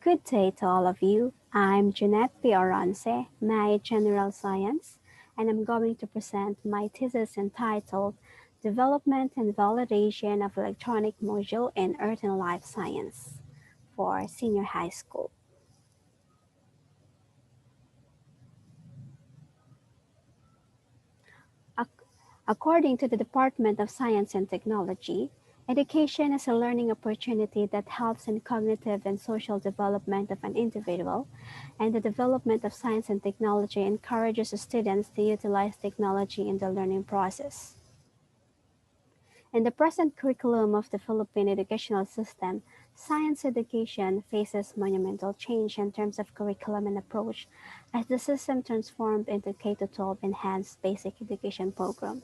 Good day to all of you. I'm JEANETTE ORONCE, my General Science, and I'm going to present my thesis entitled Development and Validation of Electronic Module in Earth and Life Science for Senior High School. According to the Department of Science and Technology, education is a learning opportunity that helps in cognitive and social development of an individual, and the development of science and technology encourages students to utilize technology in the learning process. In the present curriculum of the Philippine educational system, science education faces monumental change in terms of curriculum and approach as the system transformed into K-12 enhanced basic education program.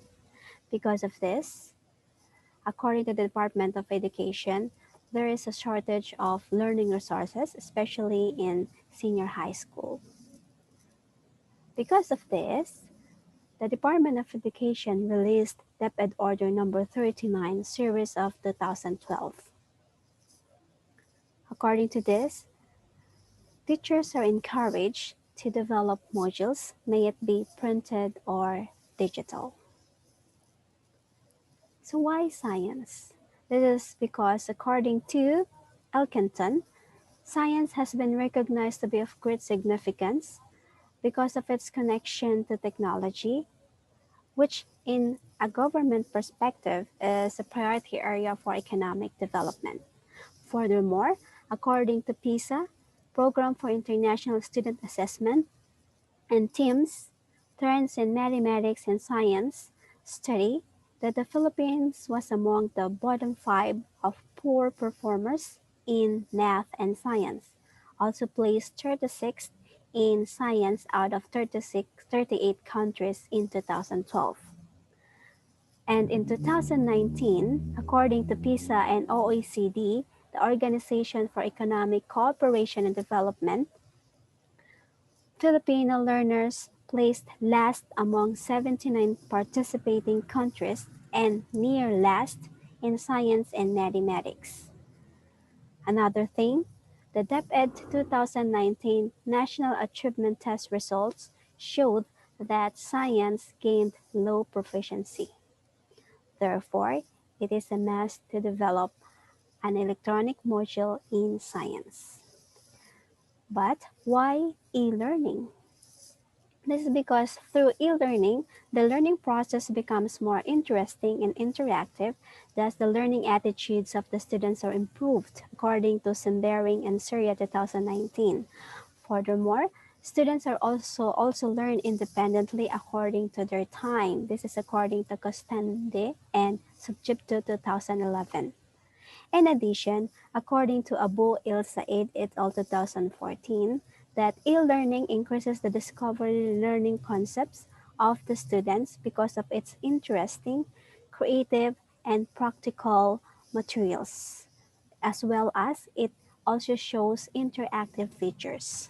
Because of this, according to the Department of Education, there is a shortage of learning resources, especially in senior high school. Because of this, the Department of Education released DepEd Order Number 39, Series of 2012. According to this, teachers are encouraged to develop modules, may it be printed or digital. So why science? This is because according to Elkington, science has been recognized to be of great significance because of its connection to technology, which in a government perspective is a priority area for economic development. Furthermore, according to PISA, Program for International Student Assessment, and TIMSS, Trends in Mathematics and Science, study that the Philippines was among the bottom 5 of poor performers in math and science, also placed 36th in science out of 38 countries in 2012. And in 2019, according to PISA and OECD, the Organization for Economic Cooperation and Development, Filipino learners placed last among 79 participating countries and near last in science and mathematics. Another thing, the DepEd 2019 National Achievement Test results showed that science gained low proficiency. Therefore, it is a must to develop an electronic module in science. But why e-learning? This is because through e-learning, the learning process becomes more interesting and interactive, thus the learning attitudes of the students are improved, according to Simbering and Surya 2019. Furthermore, students are also learn independently according to their time. This is according to Costande and Subjecto 2011. In addition, according to Abu Il Said et al. 2014, that e-learning increases the discovery learning concepts of the students because of its interesting, creative, and practical materials, as well as it also shows interactive features.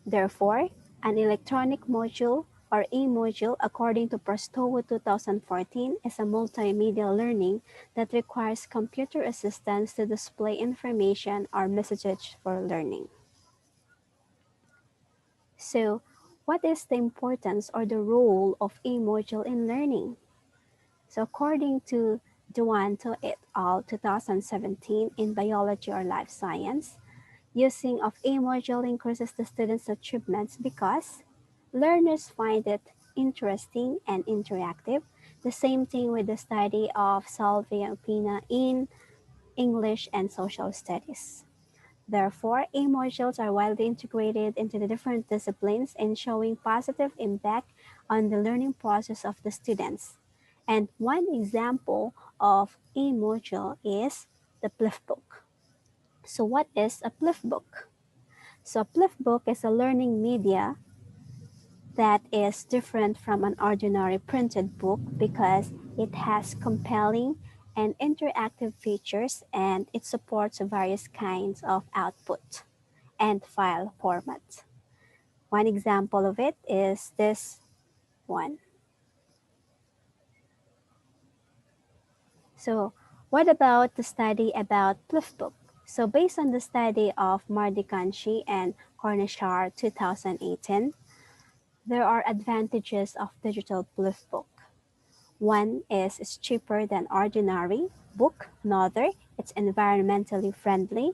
Therefore, an electronic module or e-module, according to Prostowo 2014, is a multimedia learning that requires computer assistance to display information or messages for learning. So, what is the importance or the role of e-module in learning? So, according to JEANETTE et al. 2017 in Biology or Life Science, using of e-module increases the students' achievements because learners find it interesting and interactive. The same thing with the study of Salvia and Pina in English and social studies. Therefore, e-modules are widely integrated into the different disciplines and showing positive impact on the learning process of the students. And one example of e-module is the Flipbook. So what is a Flipbook? So a Flipbook is a learning media that is different from an ordinary printed book because it has compelling and interactive features and it supports various kinds of output and file formats. One example of it is this one. So what about the study about Flipbook? So based on the study of Mardikanshi and Cornishar 2018, there are advantages of digital Flipbook. One is it's cheaper than ordinary book. Another, it's environmentally friendly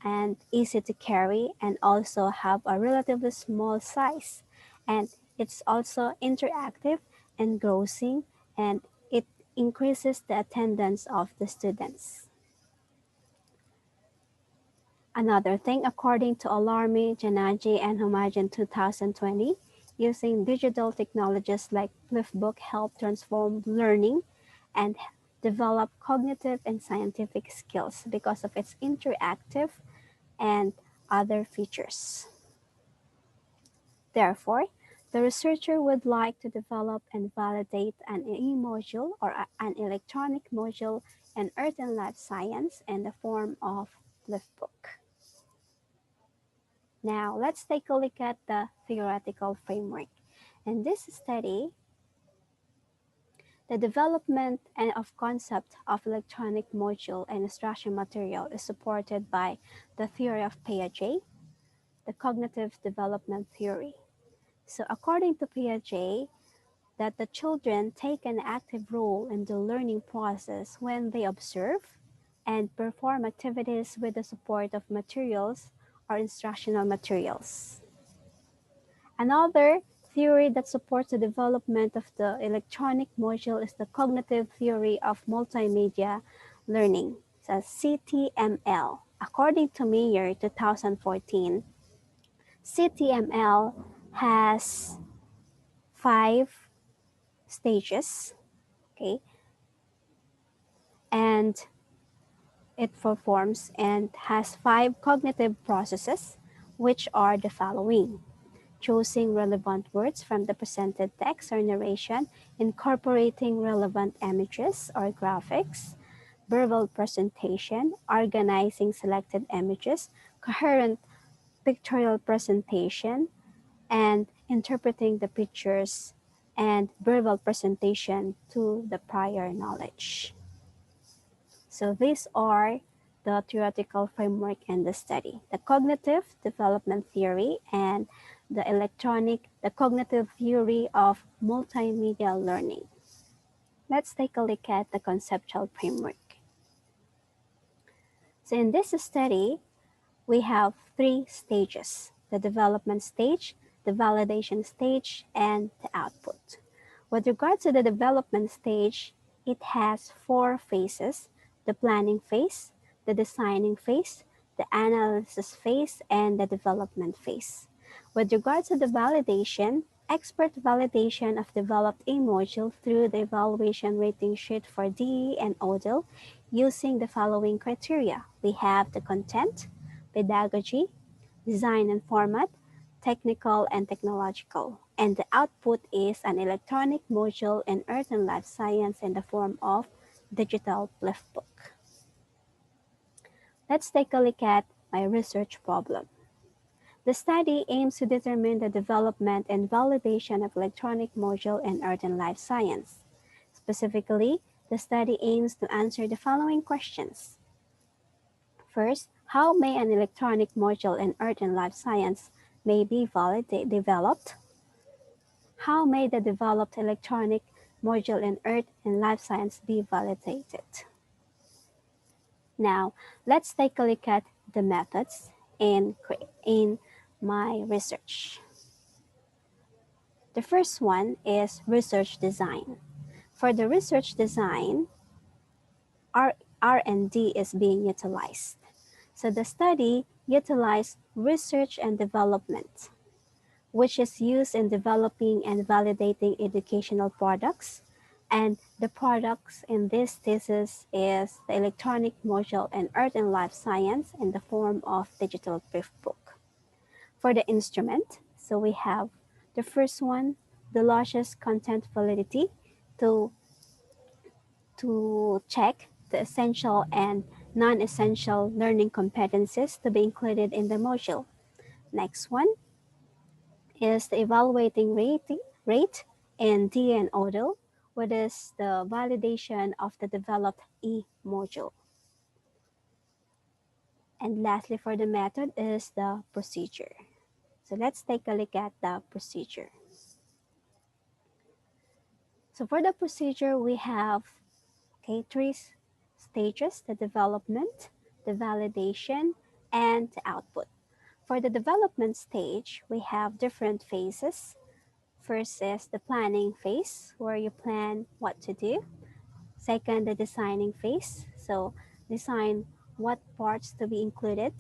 and easy to carry and also have a relatively small size. And it's also interactive, engrossing, and it increases the attendance of the students. Another thing, according to Alarmi, Janaji, and Homagen 2020, using digital technologies like Flipbook help transform learning and develop cognitive and scientific skills because of its interactive and other features. Therefore, the researcher would like to develop and validate an e-module or an electronic module in Earth and Life Science in the form of Flipbook. Now, let's take a look at the theoretical framework. In this study, the development and of concept of electronic module and instruction material is supported by the theory of Piaget, the cognitive development theory. So according to Piaget, that the children take an active role in the learning process when they observe and perform activities with the support of materials or instructional materials. Another theory that supports the development of the electronic module is the cognitive theory of multimedia learning, so CTML. According to Meyer 2014, CTML has 5 stages, okay, and it performs and has 5 cognitive processes, which are the following: choosing relevant words from the presented text or narration, incorporating relevant images or graphics, verbal presentation, organizing selected images, coherent pictorial presentation, and interpreting the pictures and verbal presentation to the prior knowledge. So these are the theoretical framework in the study: the cognitive development theory and the cognitive theory of multimedia learning. Let's take a look at the conceptual framework. So in this study, we have 3 stages: the development stage, the validation stage, and the output. With regard to the development stage, it has 4 phases: the planning phase, the designing phase, the analysis phase, and the development phase. With regard to the validation, expert validation of developed a module through the evaluation rating sheet for DE and ODIL using the following criteria. We have the content, pedagogy, design and format, technical and technological. And the output is an electronic module in Earth and Life Science in the form of digital Flipbook. Let's take a look at my research problem. The study aims to determine the development and validation of electronic module in Earth and Life Science. Specifically, the study aims to answer the following questions. First, how may an electronic module in Earth and Life Science may be developed? How may the developed electronic module in Earth and Life Science be validated? Now, let's take a look at the methods in my research. The first one is research design. For the research design, R&D is being utilized. So the study utilized research and development, which is used in developing and validating educational products. And the products in this thesis is the electronic module in Earth and Life Science in the form of digital Flipbook. For the instrument, so we have the first one, the lossless content validity to check the essential and non-essential learning competencies to be included in the module. Next one is the evaluating rate in D and ODIL, which is the validation of the developed E module. And lastly, for the method is the procedure. So let's take a look at the procedure. So for the procedure, we have three stages: the development, the validation, and the output. For the development stage, we have different phases. First is the planning phase, where you plan what to do. Second, the designing phase. So design what parts to be included,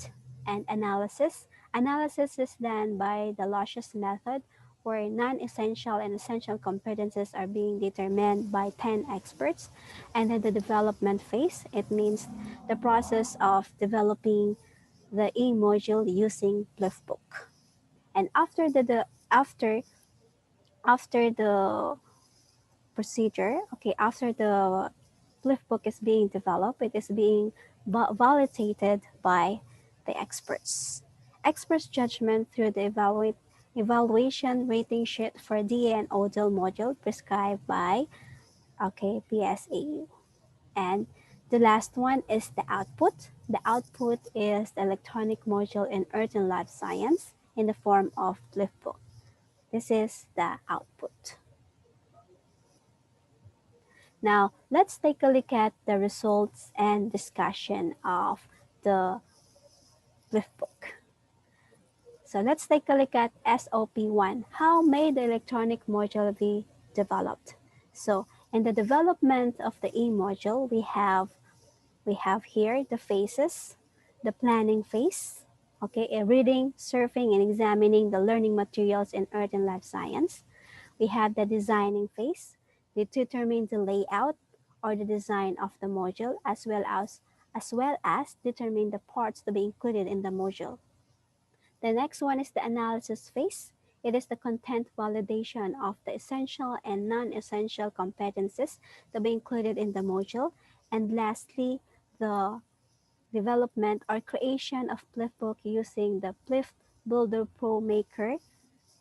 and analysis. Analysis is done by the Luscious method, where non-essential and essential competencies are being determined by 10 experts. And then the development phase, it means the process of developing the e-module using Flipbook. And after the procedure, after the Flipbook is being developed, it is being validated by the experts. Experts' judgment through the evaluation rating sheet for DA and ODIL module prescribed by PSAU. And the last one is the output. The output is the electronic module in Earth and Life Science in the form of Flipbook. This is the output. Now, let's take a look at the results and discussion of the Flipbook. So let's take a look at SOP1. How may the electronic module be developed? So in the development of the e-module, we have here the phases: the planning phase, reading, surfing, and examining the learning materials in Earth and Life Science. We have the designing phase. They determine the layout or the design of the module, as well as determine the parts to be included in the module. The next one is the analysis phase. It is the content validation of the essential and non-essential competencies to be included in the module. And lastly, the development or creation of Flipbook using the Flip Builder Pro Maker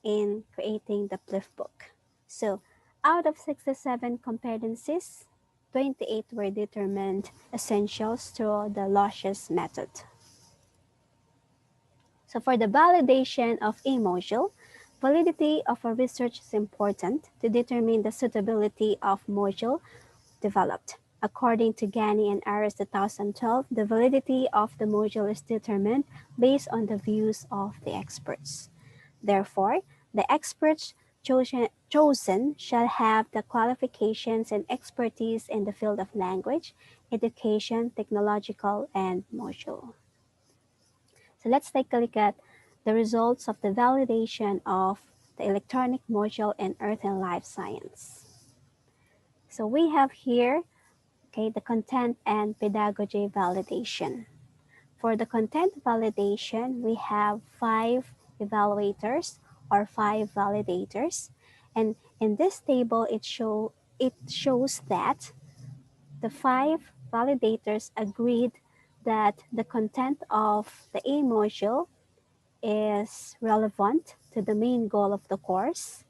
in creating the Flipbook. So out of 67 competencies, 28 were determined essentials through the Luscious method. So for the validation of a module, validity of a research is important to determine the suitability of module developed. According to Gani and Aris 2012, the validity of the module is determined based on the views of the experts. Therefore, the experts chosen shall have the qualifications and expertise in the field of language, education, technological, and module. So let's take a look at the results of the validation of the electronic module in Earth and Life Science. So we have here, the content and pedagogy validation. For the content validation, we have 5 evaluators or 5 validators. And in this table, it shows that the 5 validators agreed that the content of the A module is relevant to the main goal of the course.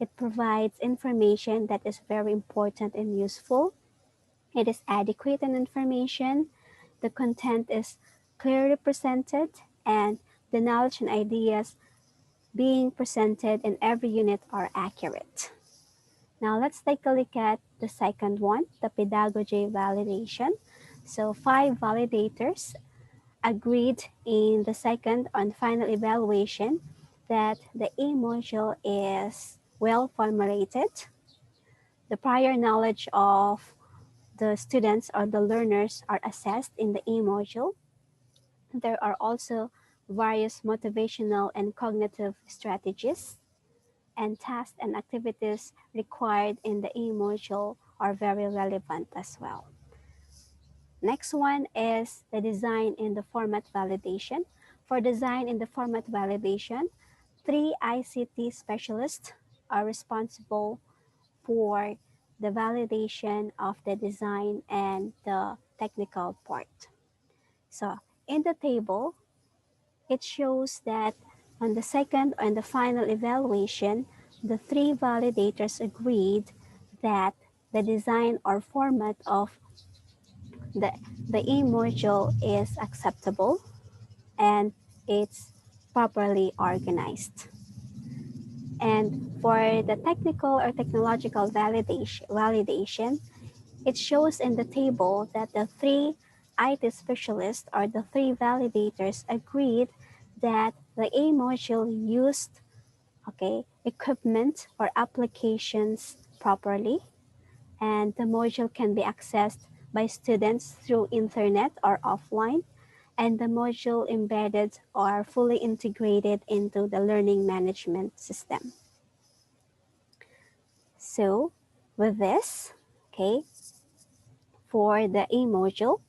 It provides information that is very important and useful. It is adequate in information. The content is clearly presented, and the knowledge and ideas being presented in every unit are accurate. Now let's take a look at the second one, the pedagogy validation. So 5 validators agreed in the second and final evaluation that the A module is well formulated. The prior knowledge of the students or the learners are assessed in the A module. There are also various motivational and cognitive strategies, and tasks and activities required in the A module are very relevant as well. Next one is the design in the format validation. For design in the format validation, 3 ICT specialists are responsible for the validation of the design and the technical part. So in the table, it shows that on the second and the final evaluation, the 3 validators agreed that the design or format of the, the e-module is acceptable. and it's properly organized. And for the technical or technological validation, it shows in the table that the three IT specialists or the three validators agreed that the A module used equipment or applications properly, and the module can be accessed by students through internet or offline, and the module embedded or fully integrated into the learning management system. So with this, for the A module,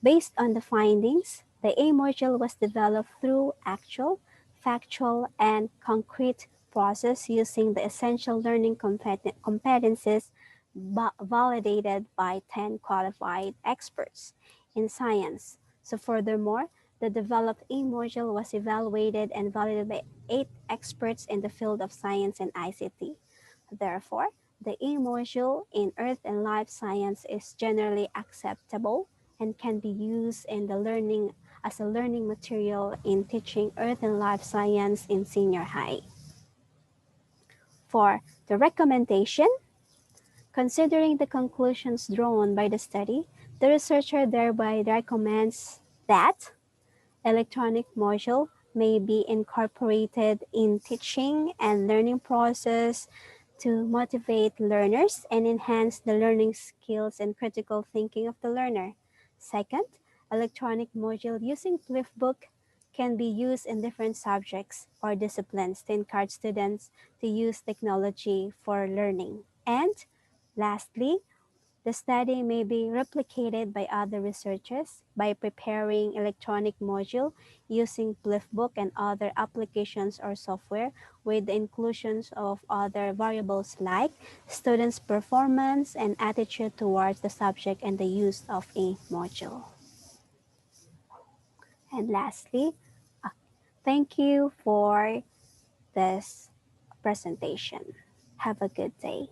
based on the findings, the A module was developed through actual, factual, and concrete process using the essential learning competencies validated by 10 qualified experts in science. So furthermore, the developed A module was evaluated and validated by 8 experts in the field of science and ICT. Therefore, the A module in Earth and Life Science is generally acceptable and can be used in the learning as a learning material in teaching Earth and Life Science in senior high. For the recommendation, considering the conclusions drawn by the study, the researcher thereby recommends that electronic module may be incorporated in teaching and learning process to motivate learners and enhance the learning skills and critical thinking of the learner. Second, electronic module using Flipbook can be used in different subjects or disciplines to encourage students to use technology for learning. And lastly, the study may be replicated by other researchers by preparing electronic module using Flipbook and other applications or software with the inclusions of other variables like students' performance and attitude towards the subject and the use of a module. And lastly, thank you for this presentation. Have a good day.